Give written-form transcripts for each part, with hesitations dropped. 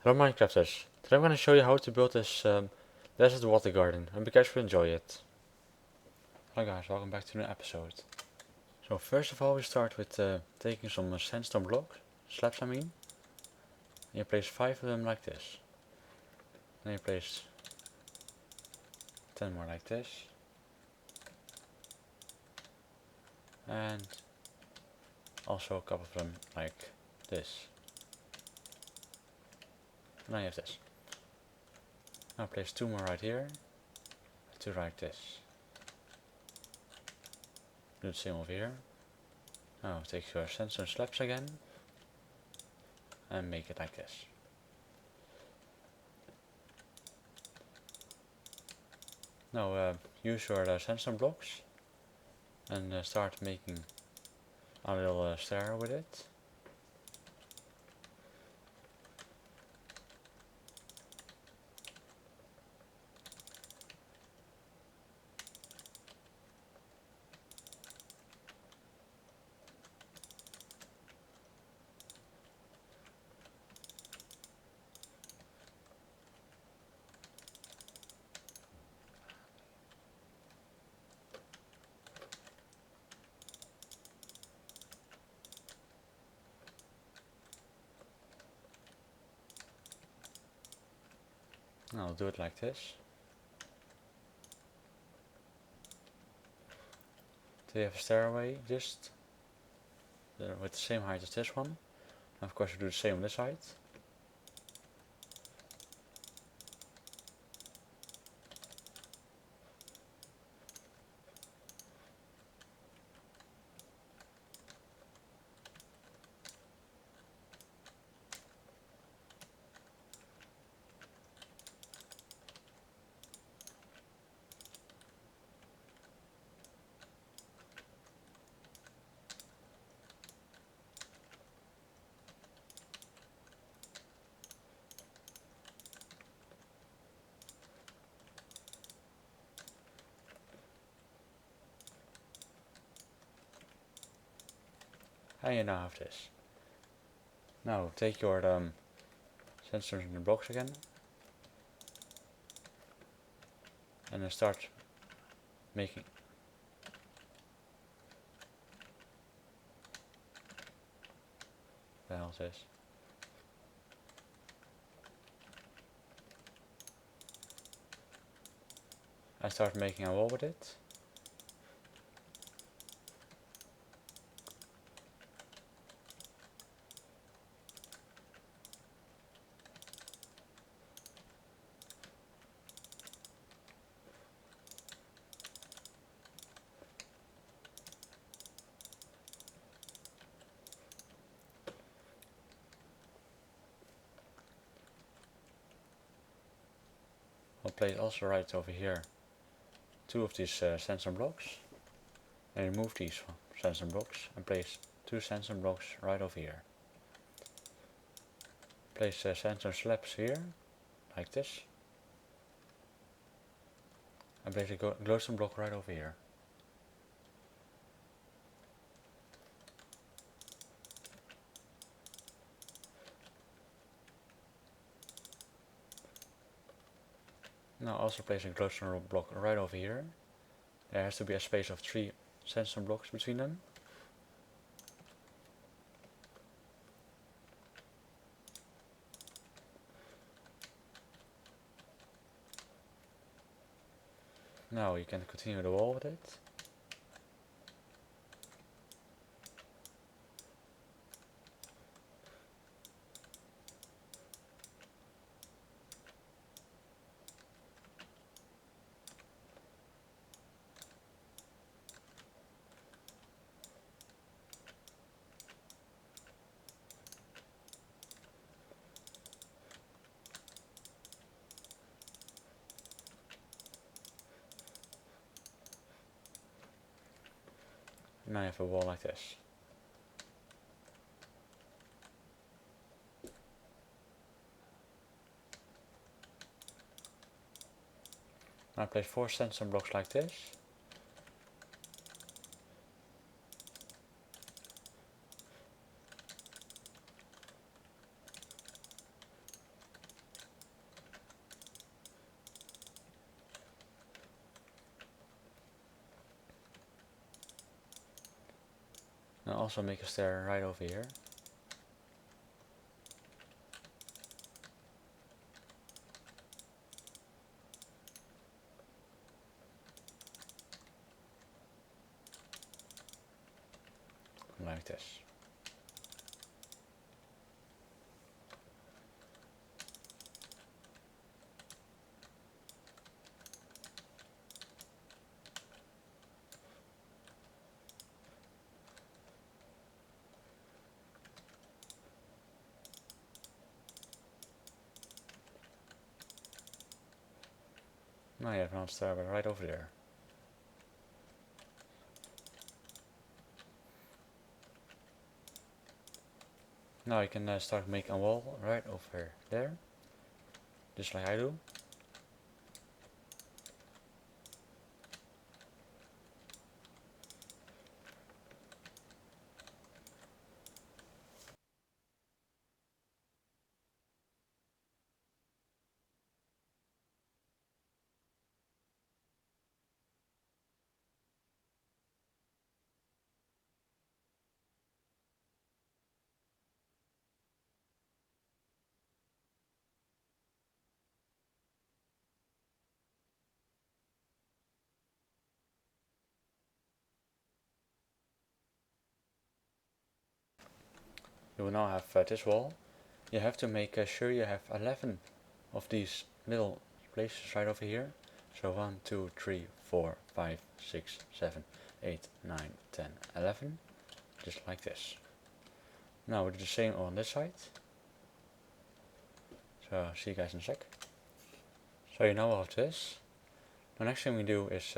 Hello Minecrafters, today I'm going to show you how to build this desert water garden. I hope you guys will enjoy it. Hello guys, welcome back to a new episode. So first of all we start with taking some sandstone blocks, slabs I mean. And you place 5 of them like this. Then you place 10 more like this. And also a couple of them like this. And now you have this. Now place 2 more right here. 2 like this. Do the same over here. Now take your sandstone slabs again. And make it like this. Now use your sandstone blocks and start making a little stair with it. I'll do it like this. So you have a stairway just with the same height as this one. And of course you do the same on this side. And you now have this. Now take your sensors and the blocks again. And then start making the hell is this? I start making a wall with it. I'll place also right over here 2 of these sandstone blocks. And remove these sandstone blocks and place 2 sandstone blocks right over here. Place sandstone slabs here, like this. And place a glowstone block right over here. Now also place a glowstone block right over here. There has to be a space of 3 sandstone blocks between them. Now you can continue the wall with it. Now you have a wall like this. Now place 4 sandstone blocks like this. And also make a stair right over here. Like this. Now you have another stair right over there. Now you can start making a wall right over there, just like I do. You will now have this wall. You have to make sure you have 11 of these little places right over here. So 1, 2, 3, 4, 5, 6, 7, 8, 9, 10, 11. Just like this. Now we do the same on this side. So I'll see you guys in a sec. So you now have this. The next thing we do is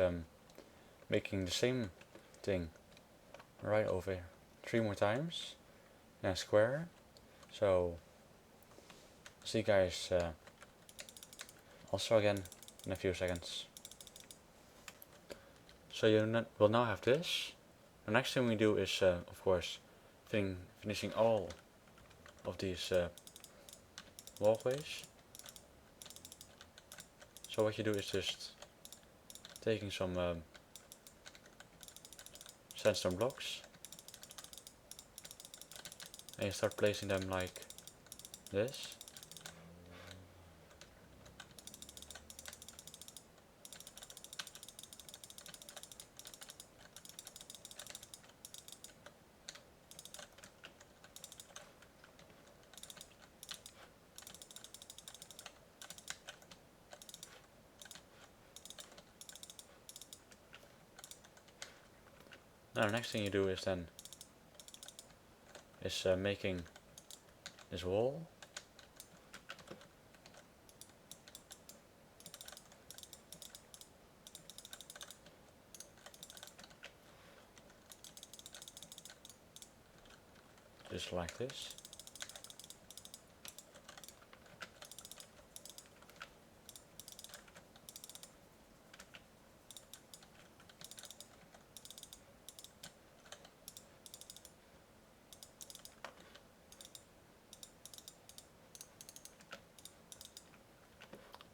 making the same thing right over here 3 more times. And a square. So see you guys also again in a few seconds. So you will now have this. The next thing we do is of course finishing all of these walkways. So what you do is just taking some sandstone blocks and you start placing them like this. Now the next thing you do is then making this wall. Just like this.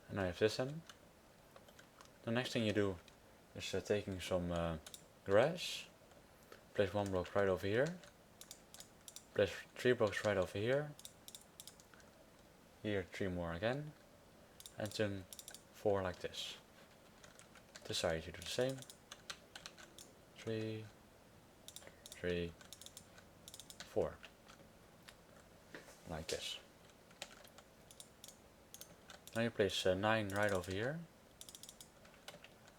And now you have this in. The next thing you do is taking some grass, place 1 block right over here, place 3 blocks right over here, here 3 more again, and then 4 like this. This side you do the same, 3, 3, 4, like this. Now you place 9 right over here,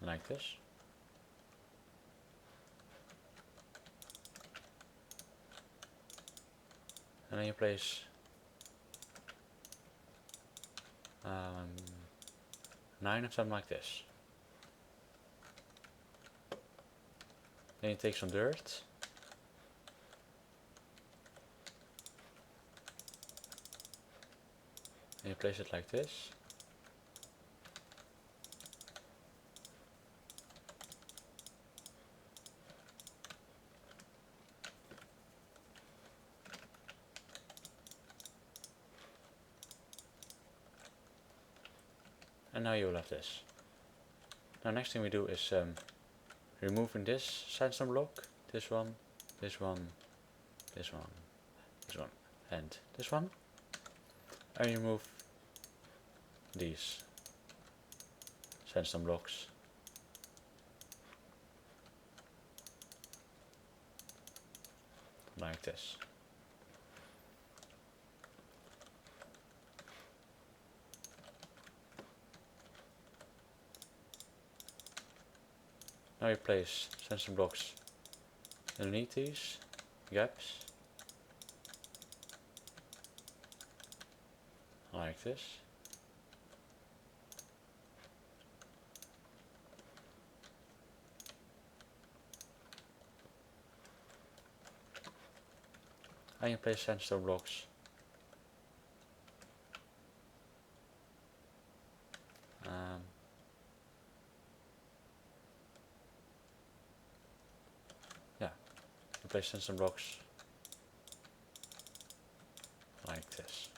like this. And then you place 9 of them like this. Then you take some dirt. And you place it like this. And now you will have this. Now next thing we do is removing this sandstone block, this one, this one, this one, and this one. And remove these sandstone blocks. Like this. Now you place sandstone blocks underneath these gaps. Like this. And you place sandstone blocks you place sandstone blocks like this.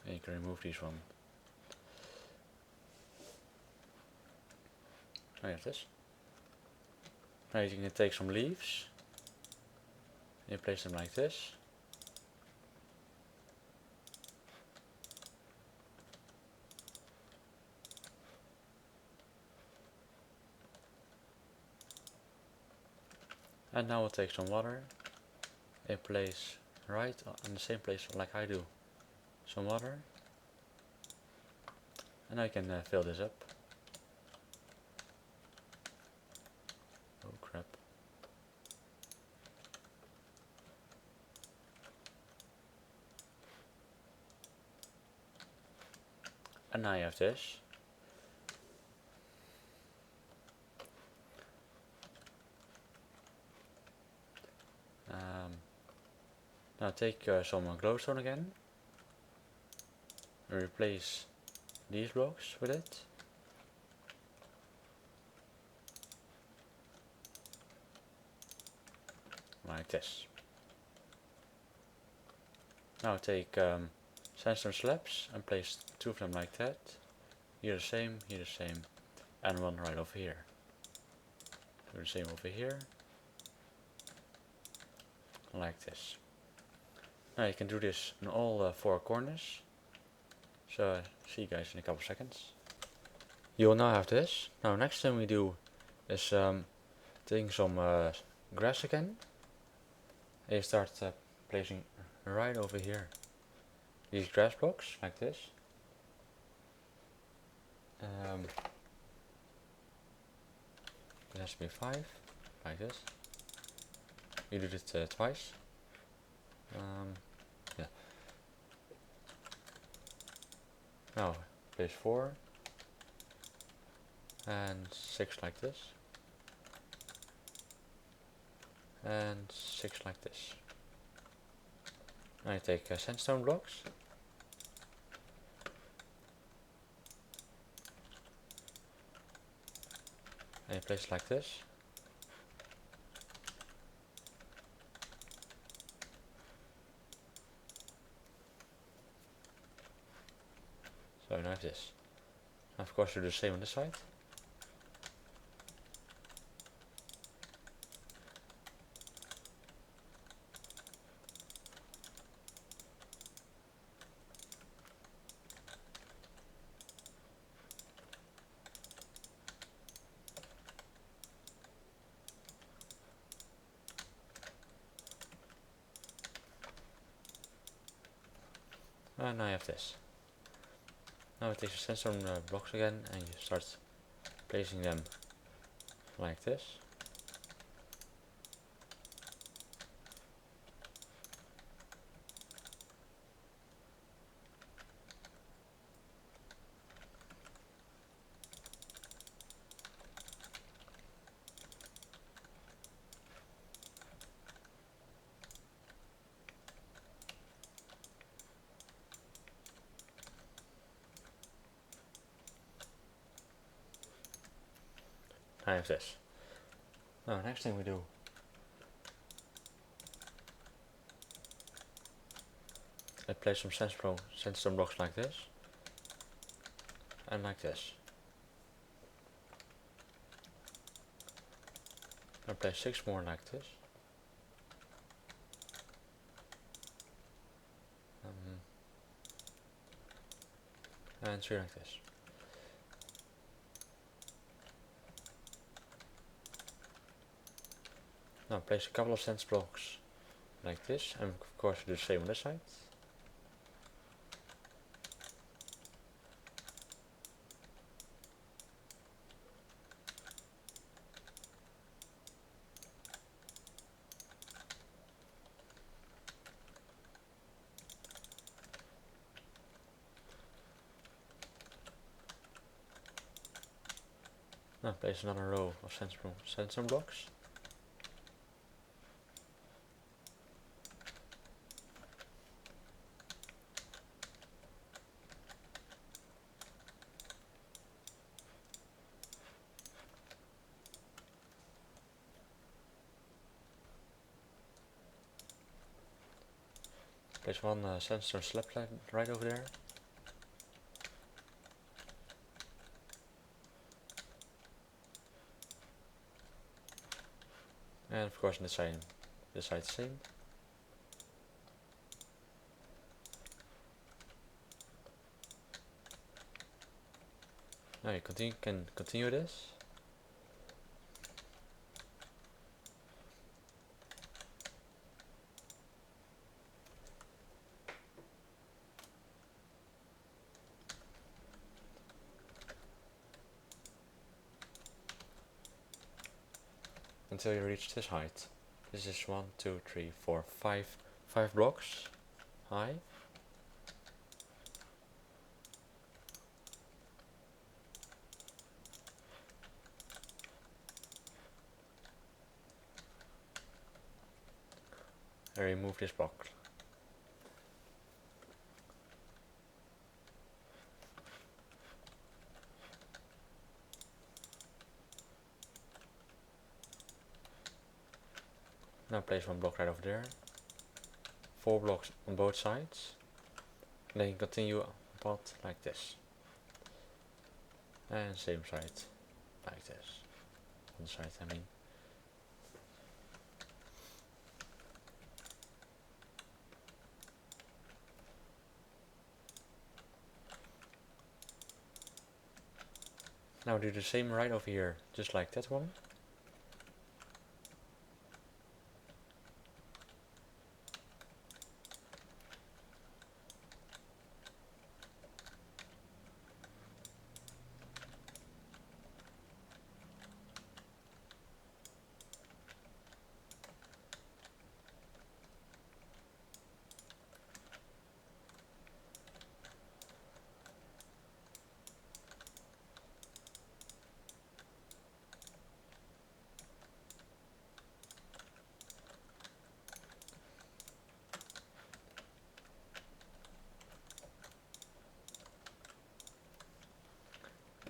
And you can remove these one. Now you have this. Now you can take some leaves and you place them like this. And now we'll take some water and place right in the same place like I do. Some water. And I can fill this up. Oh crap. And now you have this. Now take some glowstone again. And replace these blocks with it. Like this. Now take sandstone slabs and place two of them like that. Here the same, and one right over here. Do the same over here. Like this. Now you can do this in all four corners. So see you guys in a couple seconds. You will now have this. Now next thing we do is taking some grass again. And you start placing right over here these grass blocks like this. It has to be 5 like this. You do it twice. Yeah. Now place 4 and 6 like this, and 6 like this. Now you take sandstone blocks and you place it like this. So now I have this. Of course you do the same on this side. And now I have this. Now it takes the sandstone blocks again and you start placing them like this. I have this. Now next thing we do I place some sandstone blocks like this and like this. I'll place 6 more like this. And 3 like this. Now place a couple of sense blocks like this, and of course do the same on this side. Now place another row of sensor blocks. Place one sensor slab right over there. And of course this side the same. Now you can continue this. Until you reach this height. This is 1, 2, 3, 4, 5 blocks high. And remove this block. Now place one block right over there. 4 blocks on both sides. And then you continue path like this. And same side like this. On the side I mean. Now do the same right over here, just like that one.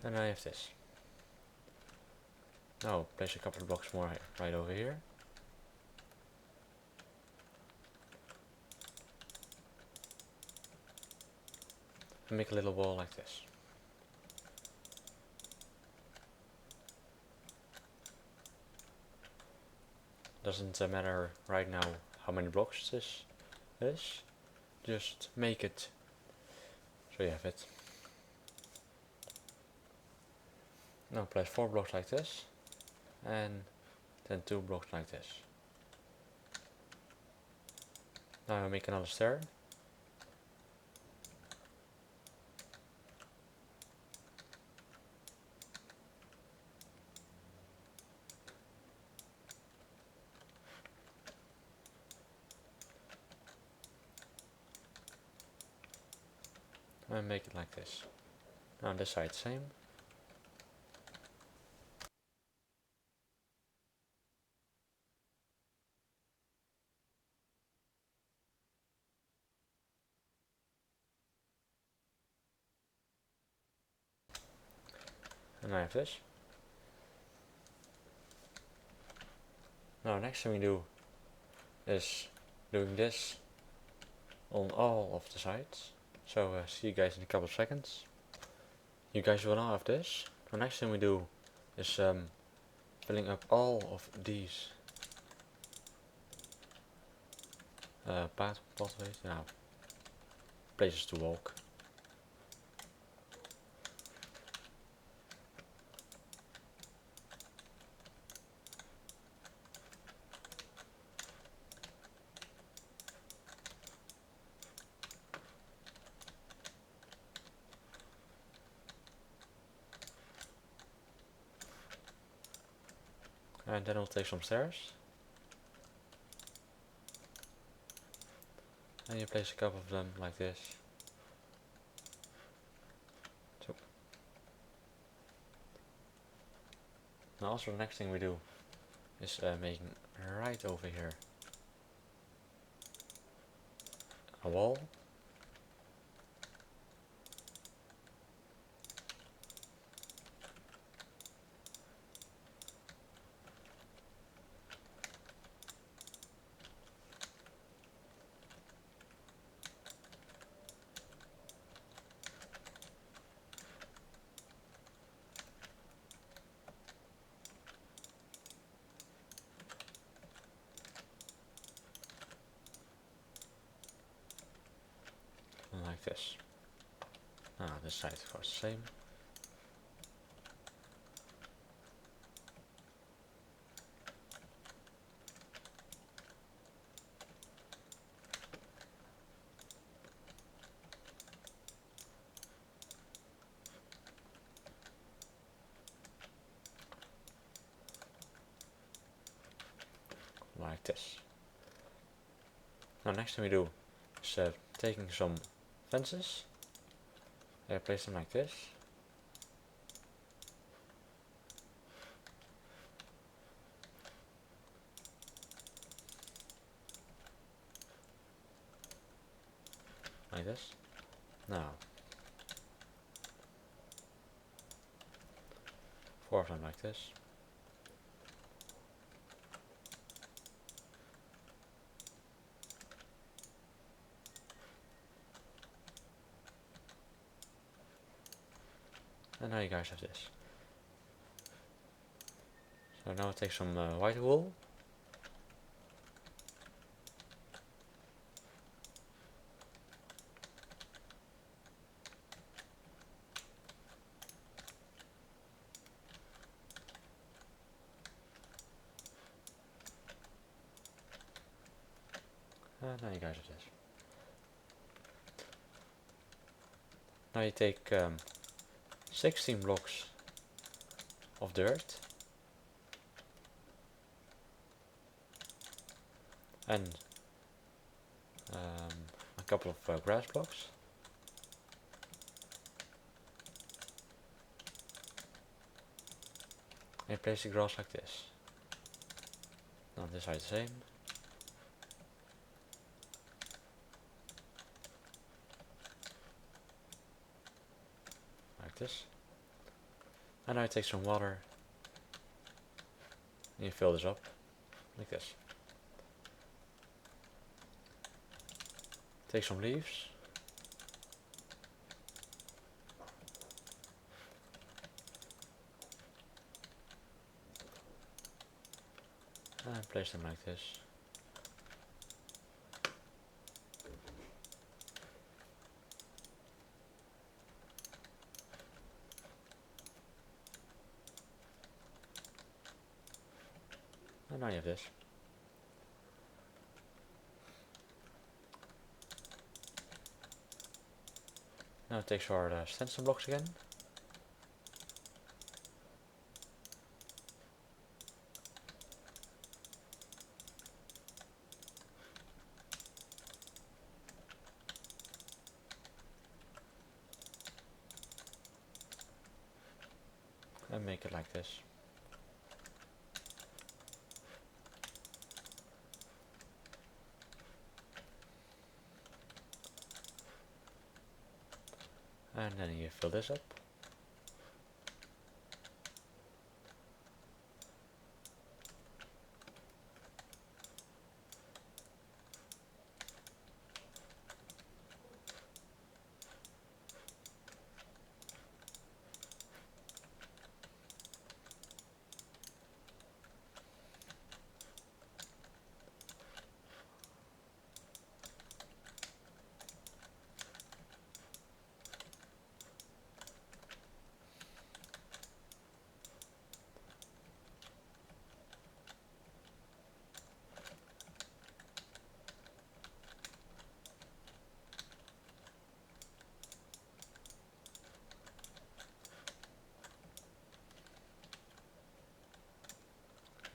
And I have this. Now place a couple of blocks more right over here. And make a little wall like this. Doesn't matter right now how many blocks this is. Just make it so you have it. Now place 4 blocks like this. And then 2 blocks like this. Now I make another stair. And make it like this. Now on this side same. And I have this. Now next thing we do is doing this on all of the sides. So see you guys in a couple of seconds. You guys will now have this. The next thing we do is filling up all of these pathways, now places to walk. And then we'll take some stairs. And you place a couple of them like this. So. Now also the next thing we do is making right over here a wall. Like this. This side goes the same. Like this. Now next thing we do is taking some fences. Place them like this. Like this. Now 4 of them like this. And now you guys have this. So now take some white wool. And now you guys have this. Now you take 16 blocks of dirt and a couple of grass blocks. And place the grass like this. On this side the same. Like this. And now I take some water and you fill this up like this. Take some leaves. And place them like this. And now you have this. Now take our stencil blocks again. And make it like this. And then you fill this up.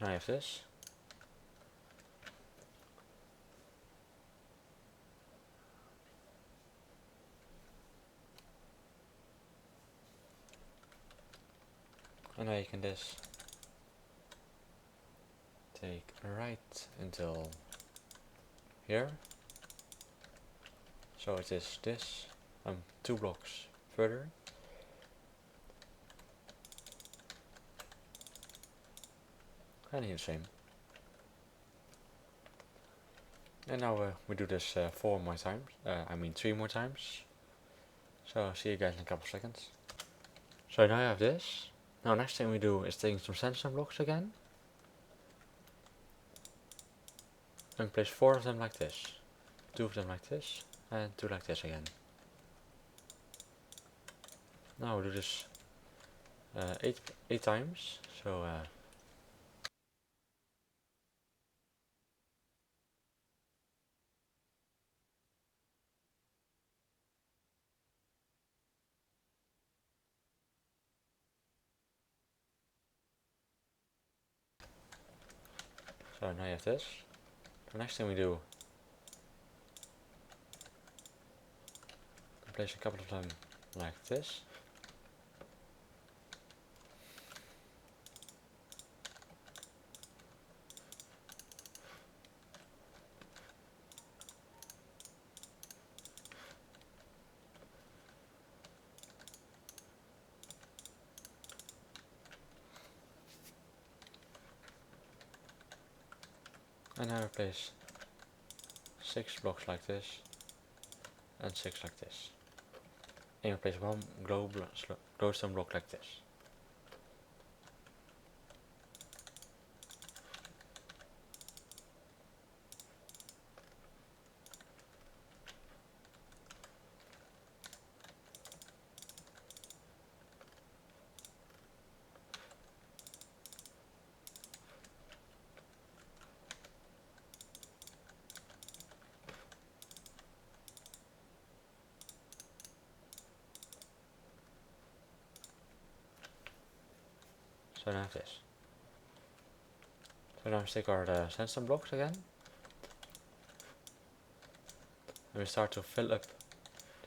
Now I have this. And now you can just take right until here. So it is this, 2 blocks further. And here the same. And now we do this 4 more times, 3 more times. So see you guys in a couple of seconds. So now I have this. Now next thing we do is taking some sandstone blocks again. And place 4 of them like this. 2 of them like this. And 2 like this again. Now we do this 8 times. So now you have this. The next thing we do, place a couple of them like this. And now we place 6 blocks like this. And 6 like this. And you place 1 glowstone block like this. So now I have this. So now we take our sandstone blocks again. And we start to fill up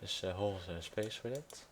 this whole space with it.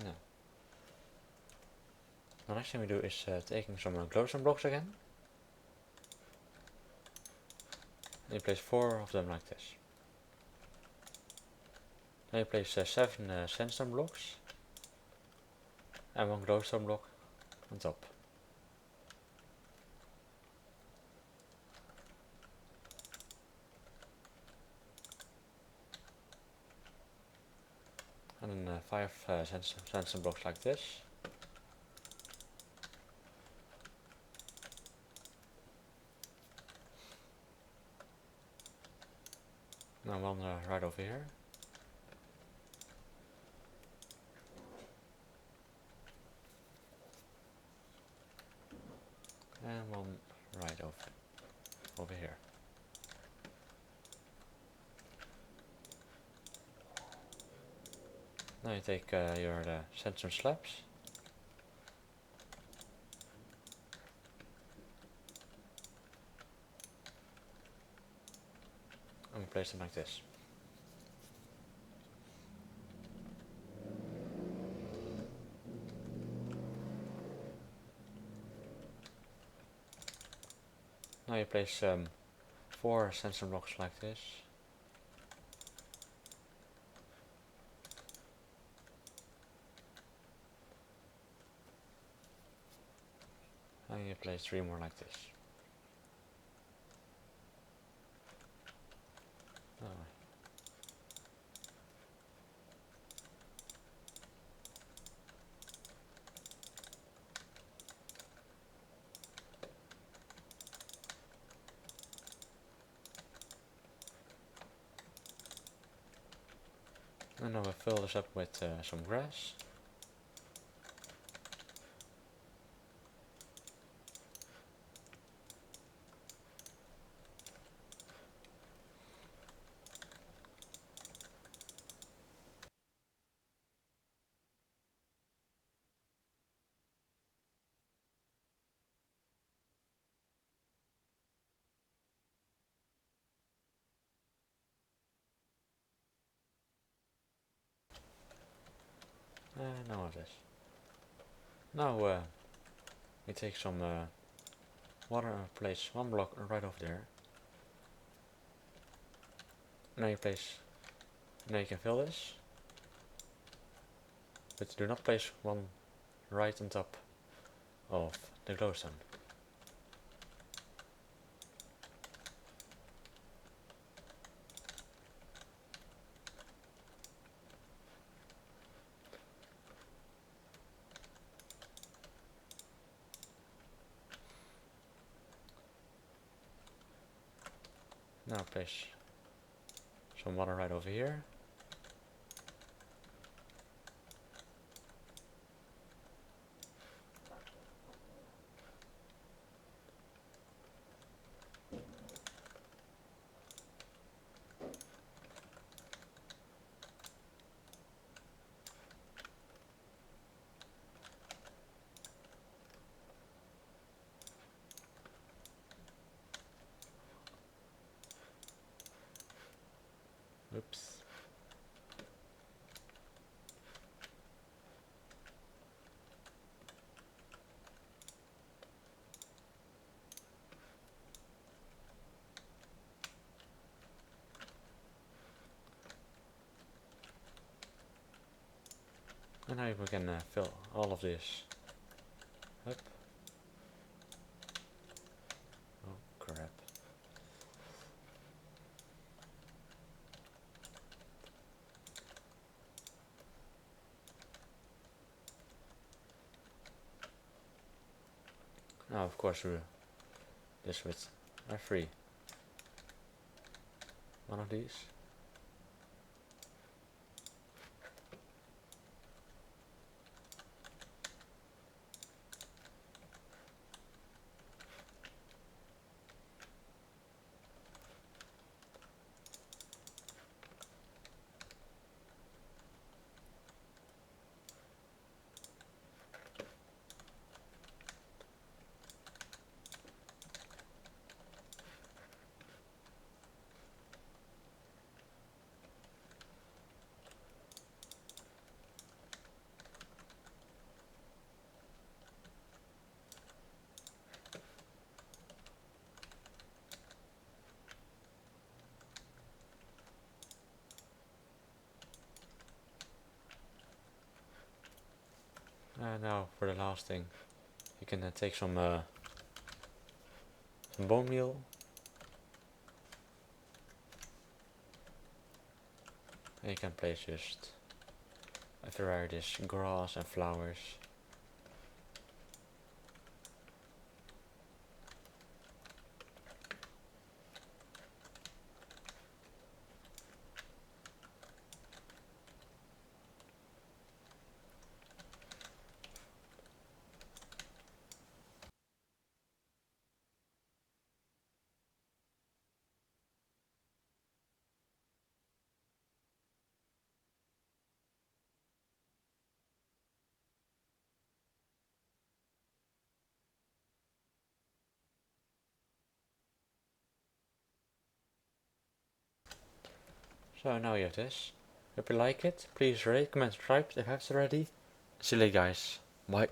No. The next thing we do is taking some glowstone blocks again. And you place 4 of them like this. Then you place 7 sandstone blocks. And 1 glowstone block on top. And then 5 sandstone blocks like this. Now 1 right over here. And 1 right over here. Now you take your sandstone slabs. And place them like this. Now you place 4 sandstone blocks like this. And you place 3 more like this. And now we'll fill this up with some grass. Now it is. Now we take some water and place one block right over there. Now you place, now you can fill this, but do not place one right on top of the glowstone. Now place some water right over here. Oops. And now we can fill all of this up. Oh crap. Now of course we this with every one of these. And now for the last thing, you can take some bone meal. And you can place just everywhere this grass and flowers. So now you have this. If you like it, please rate, comment, subscribe if you haven't already. See you later guys. Bye.